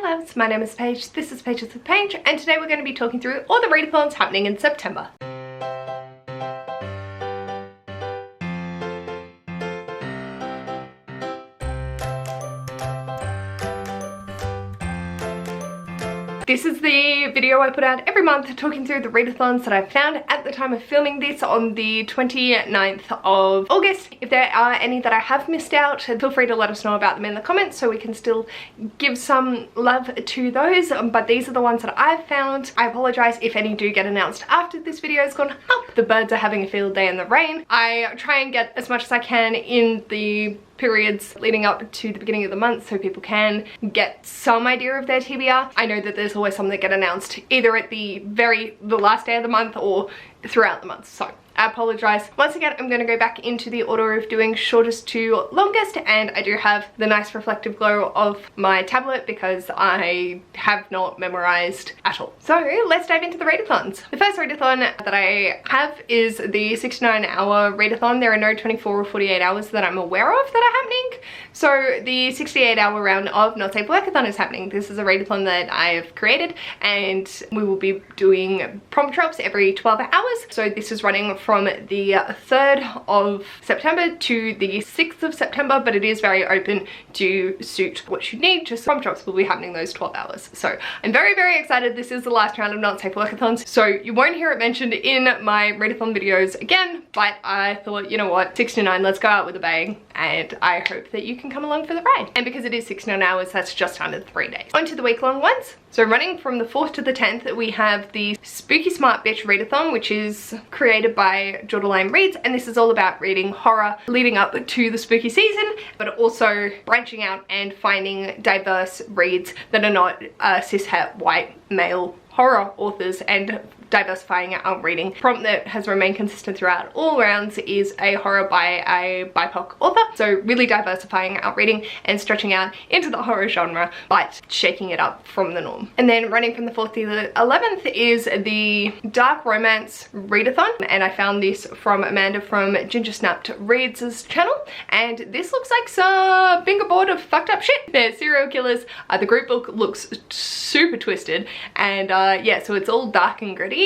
loves, my name is Paige, this is Pages with Paige, and today we're going to be talking through all the readathons happening in September. This is the video I put out every month talking through the readathons that I've found at the time of filming this on the 29th of August. If there are any that I have missed out, feel free to let us know about them in the comments so we can still give some love to those. But these are the ones that I've found. I apologise if any do get announced after this video has gone up. The birds are having a field day in the rain. I try and get as much as I can in the periods leading up to the beginning of the month so people can get some idea of their TBR. I know that there's always some that get announced either at the last day of the month or throughout the month, so I apologise. Once again, I'm going to go back into the order of doing shortest to longest, and I do have the nice reflective glow of my tablet because I have not memorised at all. So let's dive into the readathons. The first readathon that I have is the 69-hour readathon. There are no 24 or 48 hours that I'm aware of that are happening. So the 68-hour round of Not Safe Workathon is happening. This is a readathon that I have created, and we will be doing prompt drops every 12 hours. So this is running from the 3rd of September to the 6th of September, but it is very open to suit what you need. Just prompt drops will be happening those 12 hours. So I'm very, very excited. This is the last round of Not Safe Workathons, so you won't hear it mentioned in my readathon videos again, but I thought, you know what, 69, let's go out with a bang, and I hope that you can come along for the ride. And because it is 69 hours, that's just under 3 days. On to the week-long ones. So running from the 4th to the 10th, we have the Spooky Smart Bitch Readathon, which is created by Jordan Reads, and this is all about reading horror leading up to the spooky season, but also branching out and finding diverse reads that are not cishet white male horror authors and diversifying our reading. Prompt that has remained consistent throughout all rounds is a horror by a BIPOC author, so really diversifying our reading and stretching out into the horror genre but shaking it up from the norm. And then running from the 4th to the 11th is the Dark Romance Readathon, and I found this from Amanda from Ginger Snapped Reads' channel, and this looks like some bingo board of fucked up shit. They're serial killers. The group book looks super twisted, and yeah, so it's all dark and gritty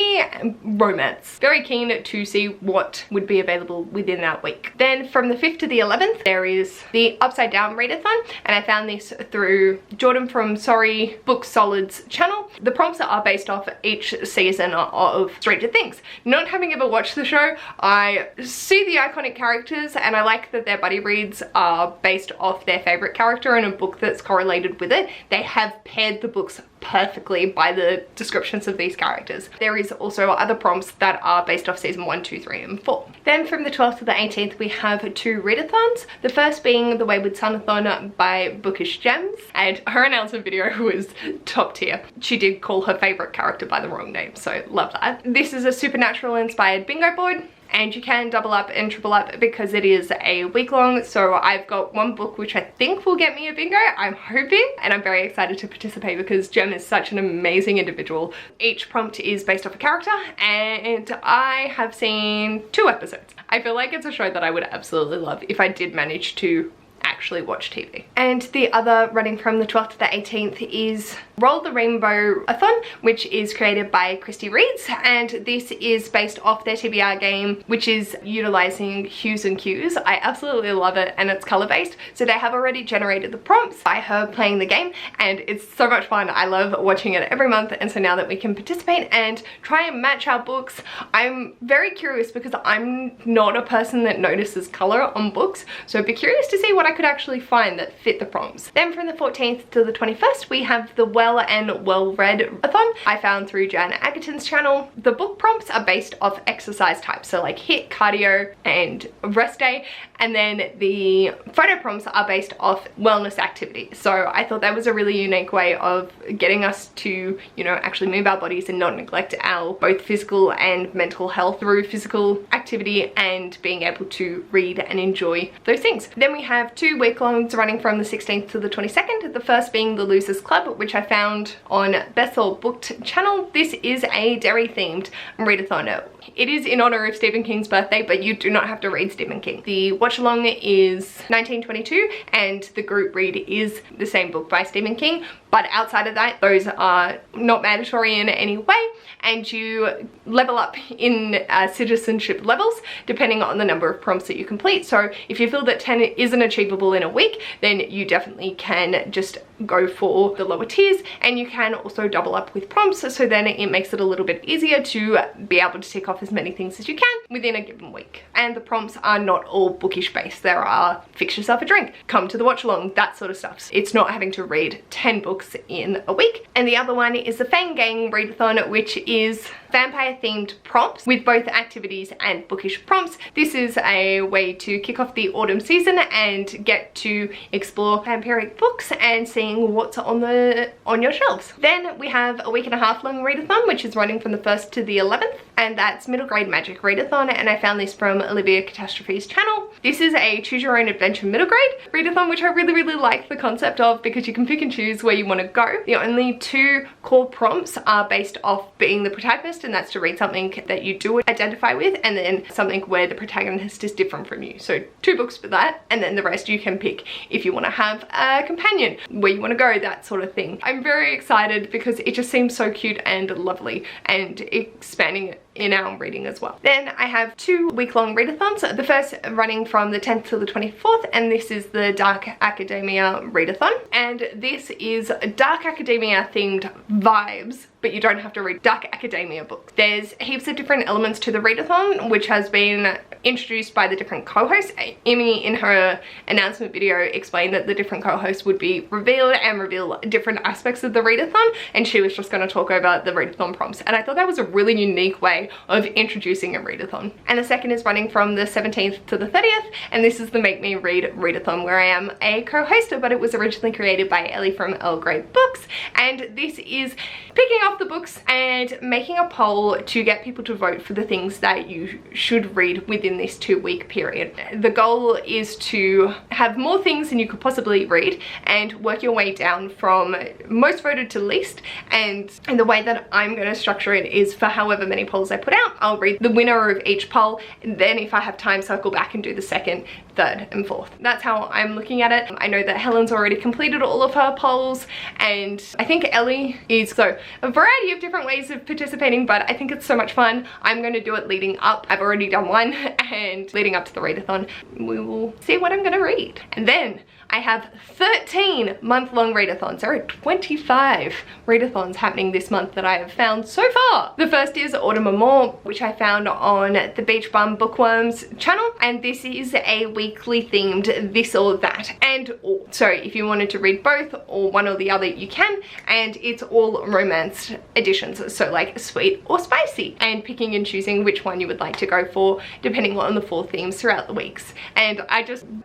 romance. Very keen to see what would be available within that week. Then from the 5th to the 11th, there is the Upside Down Readathon, and I found this through Jordan from Sorry Book Solid's channel. The prompts are based off each season of Stranger Things. Not having ever watched the show, I see the iconic characters and I like that their buddy reads are based off their favorite character and a book that's correlated with it. They have paired the books perfectly by the descriptions of these characters. There is also other prompts that are based off season 1, 2, 3 and 4. Then from the 12th to the 18th we have 2 readathons. The first being the Wayward Sunathon by Bookish Gems, and her announcement video was top tier. She did call her favorite character by the wrong name, so love that. This is a supernatural inspired bingo board, and you can double up and triple up because it is a week long. So I've got one book which I think will get me a bingo, I'm hoping, and I'm very excited to participate because Gem is such an amazing individual. Each prompt is based off a character, and I have seen 2 episodes. I feel like it's a show that I would absolutely love if I did manage to actually watch TV. And the other running from the 12th to the 18th is Roll the Rainbow-a-thon, which is created by Christy Reads, and this is based off their TBR game, which is utilizing hues and cues. I absolutely love it, and it's color based, so they have already generated the prompts by her playing the game, and it's so much fun. I love watching it every month, and so now that we can participate and try and match our books, I'm very curious because I'm not a person that notices color on books, so I'd be curious to see what I could actually find that fit the prompts. Then from the 14th to the 21st we have the Well and Well Read-a-thon I found through Jan Agaton's channel. The book prompts are based off exercise types, so like HIIT, cardio and rest day, and then the photo prompts are based off wellness activities. So I thought that was a really unique way of getting us to, you know, actually move our bodies and not neglect our both physical and mental health through physical activity and being able to read and enjoy those things. Then we have 2 week-longs running from the 16th to the 22nd, the first being the Losers Club, which I found on Bethel Booked channel. This is a dairy themed readathon. It is in honor of Stephen King's birthday, but you do not have to read Stephen King. The watch along is 1922 and the group read is the same book by Stephen King, but outside of that, those are not mandatory in any way, and you level up in citizenship levels depending on the number of prompts that you complete. So if you feel that 10 isn't achievable in a week, then you definitely can just go for the lower tiers, and you can also double up with prompts, so then it makes it a little bit easier to be able to tick off as many things as you can within a given week. And the prompts are not all bookish based. There are fix yourself a drink, come to the watch along, that sort of stuff. It's not having to read 10 books in a week. And the other one is the Fangang Readathon, which is vampire themed prompts with both activities and bookish prompts. This is a way to kick off the autumn season and get to explore vampiric books and seeing what's on your shelves. Then we have a week and a half long readathon, which is running from the 1st to the 11th, and that's middle grade magic readathon, and I found this from Olivia Catastrophe's channel. This is a choose your own adventure middle grade readathon, which I really like the concept of, because you can pick and choose where you want to go. The only 2 core prompts are based off being the protagonist, and that's to read something that you do identify with, and then something where the protagonist is different from you. So 2 books for that, and then the rest you can pick if you want to have a companion, where you want to go, that sort of thing. I'm very excited because it just seems so cute and lovely, and expanding in our reading as well. Then I have 2 week-long readathons. The first running from the 10th to the 24th, and this is the Dark Academia Readathon, and this is Dark Academia themed vibes, but you don't have to read Dark Academia books. There's heaps of different elements to the readathon, which has been introduced by the different co-hosts. Emmy, in her announcement video, explained that the different co-hosts would be revealed and reveal different aspects of the readathon, and she was just going to talk about the readathon prompts, and I thought that was a really unique way of introducing a readathon. And the second is running from the 17th to the 30th, and this is the Make Me Read readathon, where I am a co-hoster, but it was originally created by Ellie from Earl Grey Books, and this is picking off the books and making a poll to get people to vote for the things that you should read within this 2-week period. The goal is to have more things than you could possibly read and work your way down from most voted to least, and the way that I'm going to structure it is for however many polls I put out, I'll read the winner of each poll, and then if I have time, circle back and do the 2nd, 3rd and 4th. That's how I'm looking at it. I know that Helen's already completed all of her polls, and I think Ellie is, so a variety of different ways of participating, but I think it's so much fun. I'm going to do it leading up. I've already done one, and leading up to the readathon, we will see what I'm going to read. And then I have 13 month-long readathons. There are 25 readathons happening this month that I have found so far. The first is Autumn and More, which I found on the Beach Bum Bookworms channel, and this is a weekly themed this or that and all. So if you wanted to read both or one or the other, you can, and it's all romance editions, so like sweet or spicy, and picking and choosing which one you would like to go for depending on the 4 themes throughout the weeks. And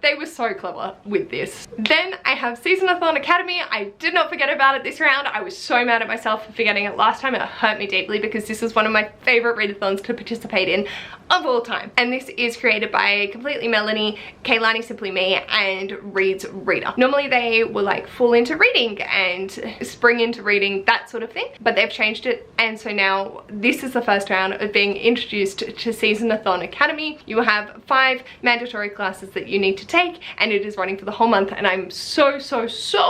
they were so clever with this. Then I have Seasonathon Academy. I did not forget about it this round. I was so mad at myself for forgetting it last time. It hurt me deeply because this is one of my favorite readathons to participate in of all time. And this is created by Completely Melanie, Kaylani Simply Me, and Reads Reader. Normally they will like fall into reading and spring into reading, that sort of thing, but they've changed it, and so now this is the first round of being introduced to Seasonathon Academy. You will have 5 mandatory classes that you need to take, and it is running for the whole month, and I'm so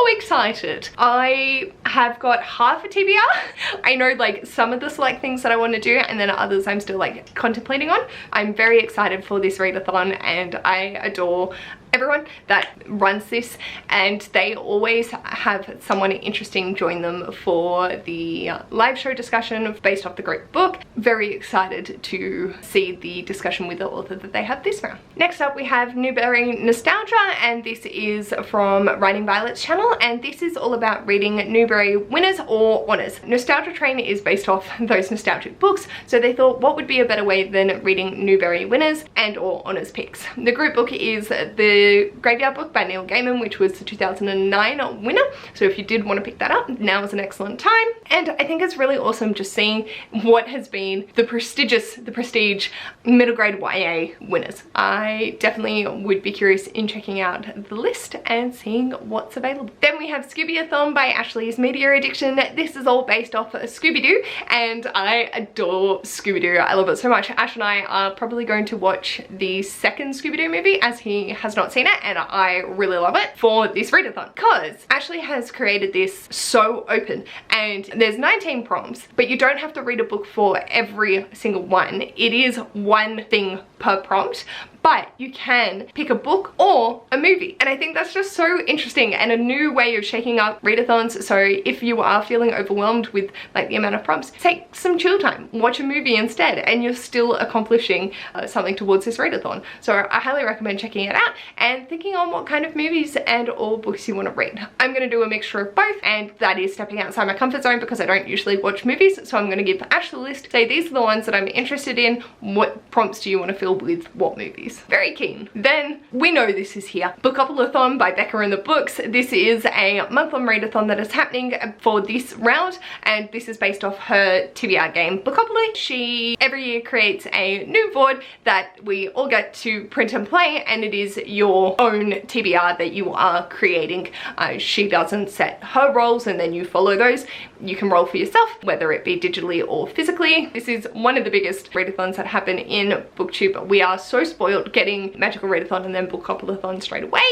excited. I have got half a TBR. I know like some of the select things that I want to do, and then others I'm still like contemplating on. I'm very excited for this readathon, and I adore everyone that runs this, and they always have someone interesting join them for the live show discussion based off the group book. Very excited to see the discussion with the author that they have this round. Next up we have Newberry Nostalgia, and this is from Writing Violet's channel, and this is all about reading Newberry winners or honours. Nostalgia Train is based off those nostalgic books, so they thought what would be a better way than reading Newberry winners and or honours picks. The group book is the the Graveyard book by Neil Gaiman, which was the 2009 winner. So if you did want to pick that up, now is an excellent time. And I think it's really awesome just seeing what has been the prestige middle grade YA winners. I definitely would be curious in checking out the list and seeing what's available. Then we have Scooby-Athon by Ashley's Media Addiction. This is all based off of Scooby-Doo, and I adore Scooby-Doo. I love it so much. Ash and I are probably going to watch the second Scooby-Doo movie, as he has not seen it, and I really love it for this readathon, because Ashley has created this so open, and there's 19 prompts, but you don't have to read a book for every single one. It is one thing per prompt, but you can pick a book or a movie. And I think that's just so interesting and a new way of shaking up readathons. So if you are feeling overwhelmed with like the amount of prompts, take some chill time, watch a movie instead, and you're still accomplishing something towards this readathon. So I highly recommend checking it out and thinking on what kind of movies and or books you want to read. I'm going to do a mixture of both, and that is stepping outside my comfort zone because I don't usually watch movies. So I'm going to give Ash the list, say these are the ones that I'm interested in. What prompts do you want to fill with what movies? Very keen. Then we know this is here. Bookathon by Becca and the Books. This is a month-long readathon that is happening for this round, and this is based off her TBR game Bookopoly. She every year creates a new board that we all get to print and play, and it is your own TBR that you are creating. She doesn't set her roles and then you follow those. You can roll for yourself, whether it be digitally or physically. This is one of the biggest readathons that happen in BookTube. We are so spoiled getting Magical Readathon and then Bookathon straight away.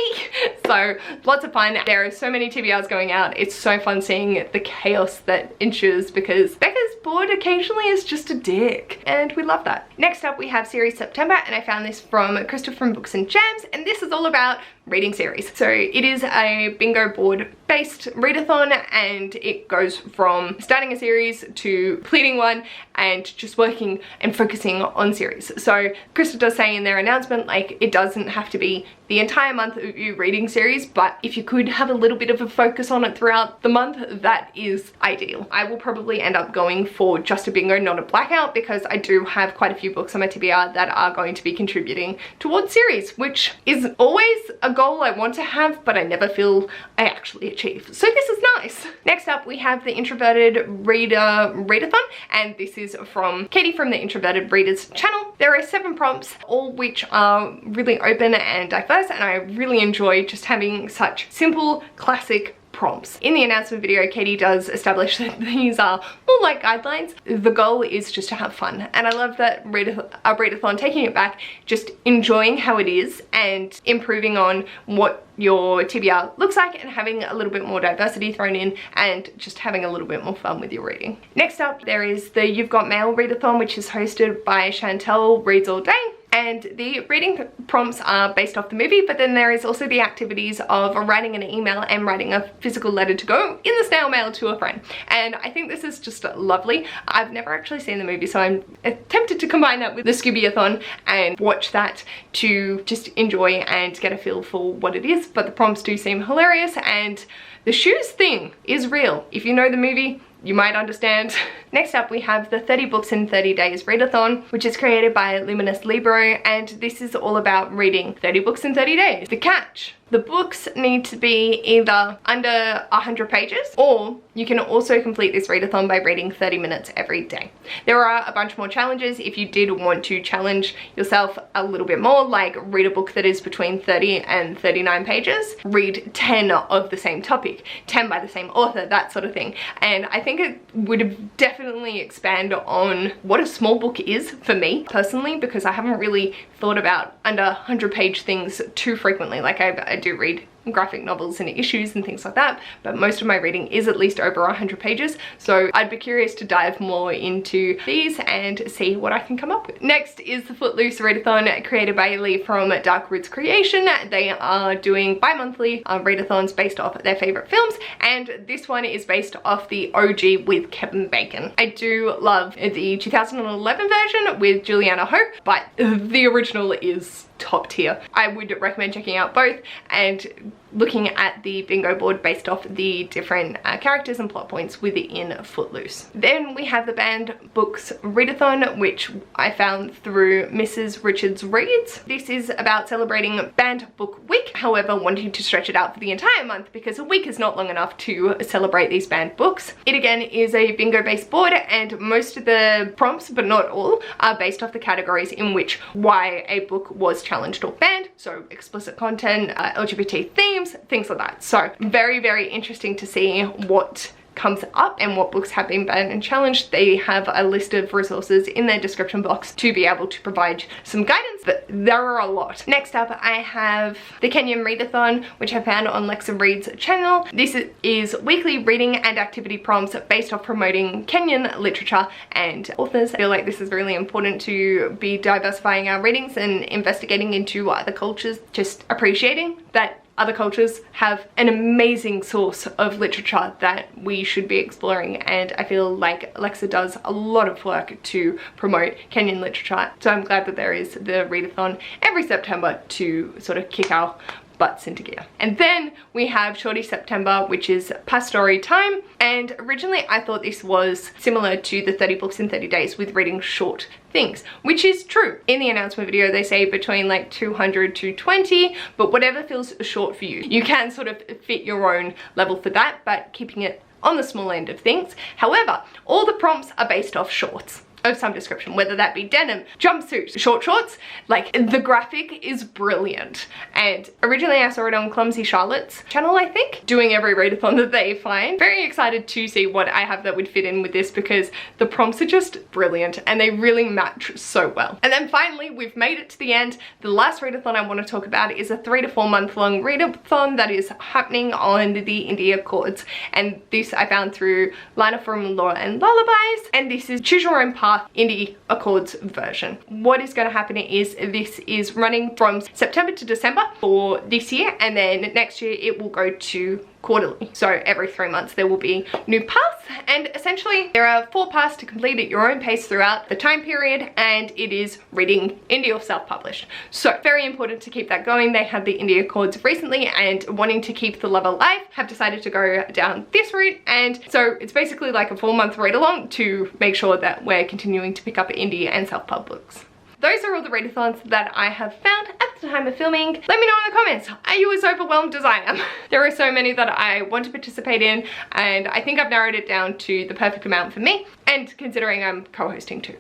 So lots of fun. There are so many TBRs going out. It's so fun seeing the chaos that ensues because Becca's board occasionally is just a dick, and we love that. Next up we have Series September, and I found this from Crystal from Books and Jams, and this is all about reading series. So it is a bingo board based readathon, and it goes from starting a series to completing one and just working and focusing on series. So Crystal does say in their announcement, like, it doesn't have to be the entire month of you reading series, but if you could have a little bit of a focus on it throughout the month, that is ideal. I will probably end up going for just a bingo, not a blackout, because I do have quite a few books on my TBR that are going to be contributing towards series, which is always a goal I want to have, but I never feel I actually achieve. So this is nice. Next up we have the Introverted Readathon, and this is from Katie from the Introverted Readers channel. There are 7 prompts, all which are really open and diverse, and I really enjoy just having such simple, classic prompts. In the announcement video, Katie does establish that these are more like guidelines. The goal is just to have fun, and I love that readathon taking it back, just enjoying how it is and improving on what your TBR looks like and having a little bit more diversity thrown in and just having a little bit more fun with your reading. Next up there is the You've Got Mail Readathon, which is hosted by Chantel Reads All Day. And the reading prompts are based off the movie, but then there is also the activities of writing an email and writing a physical letter to go in the snail mail to a friend. And I think this is just lovely. I've never actually seen the movie, so I'm tempted to combine that with the Scooby-Athon and watch that to just enjoy and get a feel for what it is. But the prompts do seem hilarious, and the shoes thing is real. If you know the movie, you might understand. Next up we have the 30 Books in 30 Days Readathon, which is created by Luminous Libro, and this is all about reading 30 books in 30 days. The catch: the books need to be either under 100 pages, or you can also complete this readathon by reading 30 minutes every day. There are a bunch more challenges if you did want to challenge yourself a little bit more, like read a book that is between 30 and 39 pages, read 10 of the same topic, 10 by the same author, that sort of thing. And I think it would definitely expand on what a small book is for me personally, because I haven't really thought about under 100 page things too frequently. Like I do read graphic novels and issues and things like that, but most of my reading is at least over 100 pages, so I'd be curious to dive more into these and see what I can come up with. Next is the Footloose Readathon, created by Lee from Dark Roots Creation. They are doing bi-monthly readathons based off their favorite films, and this one is based off the OG with Kevin Bacon. I do love the 2011 version with Juliana Ho, but the original is top tier. I would recommend checking out both and looking at the bingo board based off the different characters and plot points within Footloose. Then we have the banned books readathon, which I found through Mrs. Richards Reads. This is about celebrating Banned Book Week, however wanting to stretch it out for the entire month because a week is not long enough to celebrate these banned books. It again is a bingo based board, and most of the prompts, but not all, are based off the categories in which why a book was challenged or banned, so explicit content, LGBT themes, things like that. So very, very interesting to see what comes up and what books have been banned and challenged. They have a list of resources in their description box to be able to provide some guidance, but there are a lot. Next up, I have the Kenyan Readathon, which I found on Lexa Reads channel. This is weekly reading and activity prompts based off promoting Kenyan literature and authors. I feel like this is really important to be diversifying our readings and investigating into other cultures, just appreciating that other cultures have an amazing source of literature that we should be exploring, and I feel like Alexa does a lot of work to promote Kenyan literature. So I'm glad that there is the readathon every September to sort of kick our butts into gear. And then we have Shorty September, which is past story time, and originally I thought this was similar to the 30 books in 30 days with reading short things, which is true. In the announcement video they say between like 200 to 20, but whatever feels short for you. You can sort of fit your own level for that, but keeping it on the small end of things. However, all the prompts are based off shorts of some description, whether that be denim, jumpsuit, short shorts. Like, the graphic is brilliant. And originally I saw it on Clumsy Charlotte's channel, I think, doing every readathon that they find. Very excited to see what I have that would fit in with this because the prompts are just brilliant and they really match so well. And then finally, we've made it to the end. The last readathon I want to talk about is a 3 to 4 month long readathon that is happening on the India Chords. And this I found through Lina from Law and Lullabies, and this is Choose Your Own Path Indie Accords version. What is going to happen is this is running from September to December for this year, and then next year it will go to quarterly. So every 3 months there will be new paths, and essentially there are 4 paths to complete at your own pace throughout the time period, and it is reading indie or self-published. So very important to keep that going. They had the Indie Accords recently, and wanting to keep the love alive have decided to go down this route, and so it's basically like a 4-month read along to make sure that we're continuing to pick up indie and self-pub books. Those are all the readathons that I have found at the time of filming. Let me know in the comments, are you as overwhelmed as I am? There are so many that I want to participate in, and I think I've narrowed it down to the perfect amount for me, and considering I'm co-hosting too.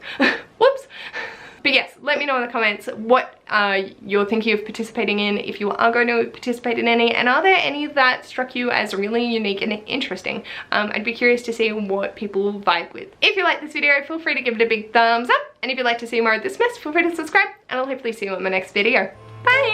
Whoops. But yes, let me know in the comments what you're thinking of participating in, if you are going to participate in any, and are there any that struck you as really unique and interesting? I'd be curious to see what people vibe with. If you like this video, feel free to give it a big thumbs up, and if you'd like to see more of this mess, feel free to subscribe, and I'll hopefully see you in my next video. Bye!